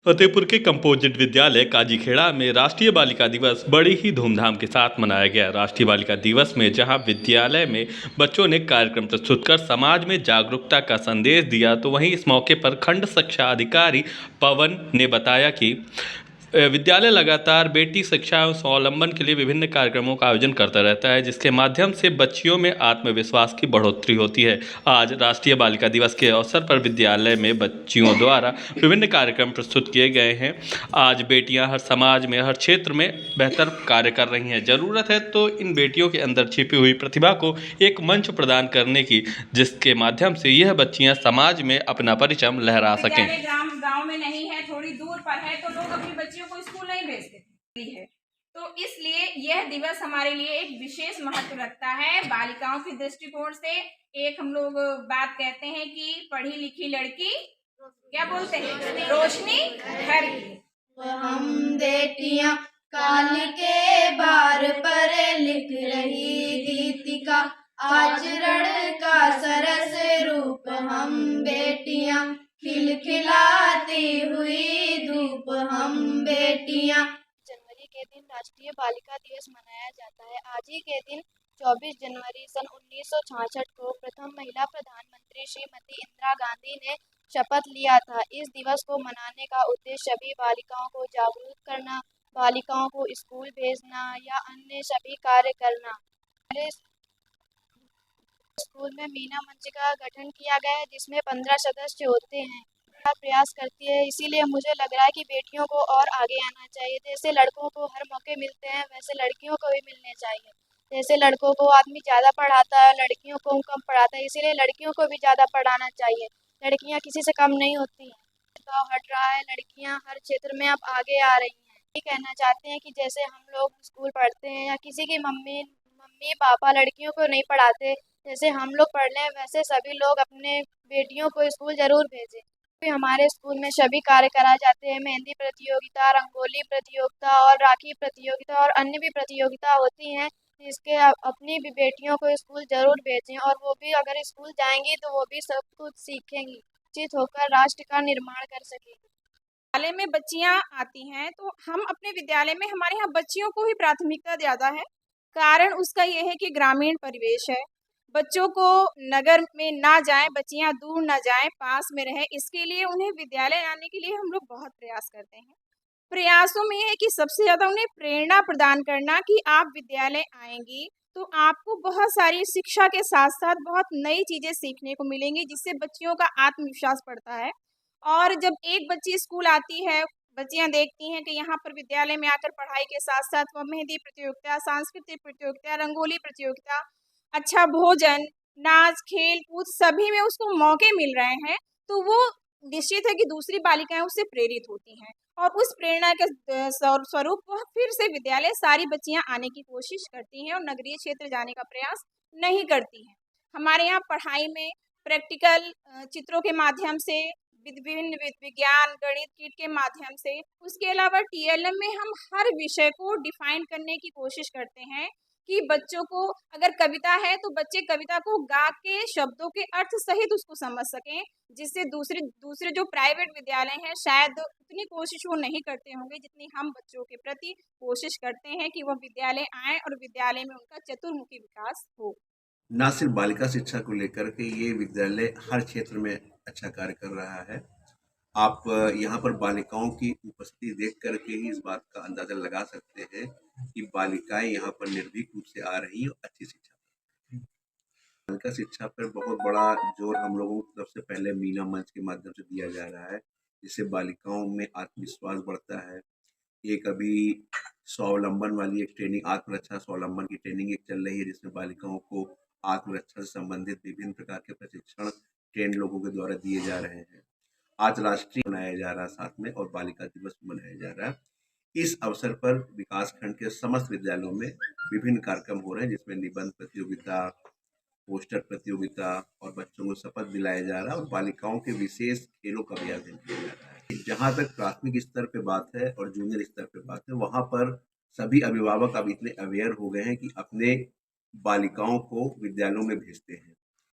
फतेहपुर के कंपोजिट विद्यालय काजीखेड़ा में राष्ट्रीय बालिका दिवस बड़ी ही धूमधाम के साथ मनाया गया। राष्ट्रीय बालिका दिवस में जहां विद्यालय में बच्चों ने कार्यक्रम प्रस्तुत कर समाज में जागरूकता का संदेश दिया, तो वहीं इस मौके पर खंड शिक्षा अधिकारी पवन ने बताया कि विद्यालय लगातार बेटी शिक्षा एवं स्वावलंबन के लिए विभिन्न कार्यक्रमों का आयोजन करता रहता है, जिसके माध्यम से बच्चियों में आत्मविश्वास की बढ़ोतरी होती है। आज राष्ट्रीय बालिका दिवस के अवसर पर विद्यालय में बच्चियों द्वारा विभिन्न कार्यक्रम प्रस्तुत किए गए हैं। आज बेटियां हर समाज में, हर क्षेत्र में बेहतर कार्य कर रही हैं। ज़रूरत है तो इन बेटियों के अंदर छिपी हुई प्रतिभा को एक मंच प्रदान करने की, जिसके माध्यम से यह बच्चियां समाज में अपना परचम लहरा सकें। गांव में नहीं है, थोड़ी दूर पर है, तो लोग अपनी बच्चियों को स्कूल नहीं भेजते है। तो इसलिए यह दिवस हमारे लिए एक विशेष महत्व रखता है। बालिकाओं के दृष्टिकोण से एक हम लोग बात कहते हैं कि पढ़ी लिखी लड़की क्या बोलते हैं, रोशनी घर की। हम बेटियां काल के बार पर लिख रही गीतिका, आचरण का सरस रूप हम बेटियां, खिलखिलाती हुई धूप हम बेटियां। जनवरी के दिन राष्ट्रीय बालिका दिवस मनाया जाता है। आज ही के दिन 24 जनवरी सन 1966 को प्रथम महिला प्रधानमंत्री श्रीमती इंदिरा गांधी ने शपथ लिया था। इस दिवस को मनाने का उद्देश्य सभी बालिकाओं को जागरूक करना, बालिकाओं को स्कूल भेजना या अन्य सभी कार्य करना। हमारे स्कूल में मीना मंच का गठन किया गया है, जिसमें 15 सदस्य होते हैं। प्रयास करती है, इसीलिए मुझे लग रहा है कि बेटियों को और आगे आना चाहिए। जैसे लड़कों को हर मौके मिलते हैं, वैसे लड़कियों को भी मिलने चाहिए। जैसे लड़कों को आदमी ज़्यादा पढ़ाता है, लड़कियों को कम पढ़ाता है, इसीलिए लड़कियों को भी ज़्यादा पढ़ाना चाहिए। लड़कियां किसी से कम नहीं होती हैं। भेदभाव हट रहा है, लड़कियां हर क्षेत्र में अब आगे आ रही हैं। ये कहना चाहते हैं कि जैसे हम लोग स्कूल पढ़ते हैं या किसी की मम्मी पापा लड़कियों को नहीं पढ़ाते, जैसे हम लोग पढ़ लें, वैसे सभी लोग अपने बेटियों को स्कूल ज़रूर भेजें। हमारे स्कूल में सभी कार्य कराए जाते हैं। मेहंदी प्रतियोगिता, रंगोली प्रतियोगिता और राखी प्रतियोगिता और अन्य भी प्रतियोगिता होती हैं, जिसके अपनी भी बेटियों को स्कूल जरूर भेजें, और वो भी अगर स्कूल जाएंगी तो वो भी सब कुछ सीखेंगी, शिक्षित होकर राष्ट्र का निर्माण कर सकेंगी। विद्यालय में बच्चियां आती हैं तो हम अपने विद्यालय में, हमारे यहाँ बच्चियों को ही प्राथमिकता ज़्यादा है। कारण उसका यह है कि ग्रामीण परिवेश है, बच्चों को नगर में ना जाएं, बच्चियां दूर ना जाएं, पास में रहें। इसके लिए उन्हें विद्यालय आने के लिए हम लोग बहुत प्रयास करते हैं। प्रयासों में है कि सबसे ज़्यादा उन्हें प्रेरणा प्रदान करना कि आप विद्यालय आएंगी तो आपको बहुत सारी शिक्षा के साथ साथ बहुत नई चीज़ें सीखने को मिलेंगी, जिससे बच्चियों का आत्मविश्वास बढ़ता है। और जब एक बच्ची स्कूल आती है, बच्चियां देखती हैं कि यहाँ पर विद्यालय में आकर पढ़ाई के साथ साथ वह मेहंदी प्रतियोगिता, सांस्कृतिक प्रतियोगिता, रंगोली प्रतियोगिता, अच्छा भोजन, नाच, खेल कूद सभी में उसको मौके मिल रहे हैं, तो वो निश्चित है कि दूसरी बालिकाएं उससे प्रेरित होती हैं और उस प्रेरणा के स्वरूप वह फिर से विद्यालय सारी बच्चियां आने की कोशिश करती हैं और नगरीय क्षेत्र जाने का प्रयास नहीं करती हैं। हमारे यहाँ पढ़ाई में प्रैक्टिकल चित्रों के माध्यम से, विभिन्न विज्ञान गणित किट के माध्यम से, उसके अलावा टीएलएम में हम हर विषय को डिफाइन करने की कोशिश करते हैं कि बच्चों को अगर कविता है तो बच्चे कविता को गा के शब्दों के अर्थ सहित उसको समझ सकें, जिससे दूसरे जो प्राइवेट विद्यालय हैं शायद उतनी कोशिश वो नहीं करते होंगे जितनी हम बच्चों के प्रति कोशिश करते हैं कि वह विद्यालय आएँ और विद्यालय में उनका चतुर्मुखी विकास हो। न सिर्फ बालिका शिक्षा को लेकर के ये विद्यालय हर क्षेत्र में अच्छा कार्य कर रहा है। आप यहाँ पर बालिकाओं की उपस्थिति देख करके ही इस बात का अंदाजा लगा सकते हैं कि बालिकाएं यहाँ पर निर्भीक रूप से आ रही हैं और अच्छी शिक्षा। बालिका शिक्षा पर बहुत बड़ा जोर हम लोगों की तरफ से पहले मीना मंच के माध्यम से दिया जा रहा है, जिससे बालिकाओं में आत्मविश्वास बढ़ता है। एक अभी स्वावलंबन वाली एक ट्रेनिंग, आत्मरक्षा स्वावलंबन की ट्रेनिंग एक चल रही है, जिसमें बालिकाओं को आत्मरक्षा से संबंधित विभिन्न प्रकार के प्रशिक्षण ट्रेन लोगों के द्वारा दिए जा रहे हैं। आज राष्ट्रीय मनाया जा रहा है साथ में, और बालिका दिवस मनाया जा रहा है। इस अवसर पर विकासखंड के समस्त विद्यालयों में विभिन्न कार्यक्रम हो रहे हैं, जिसमें निबंध प्रतियोगिता, पोस्टर प्रतियोगिता और बच्चों को शपथ दिलाया जा रहा है, और बालिकाओं के विशेष खेलों का भी आयोजन किया जा रहा है। जहाँ तक प्राथमिक स्तर पे बात है और जूनियर स्तर पे बात है, वहाँ पर सभी अभिभावक अब इतने अवेयर हो गए हैं कि अपने बालिकाओं को विद्यालयों में भेजते हैं।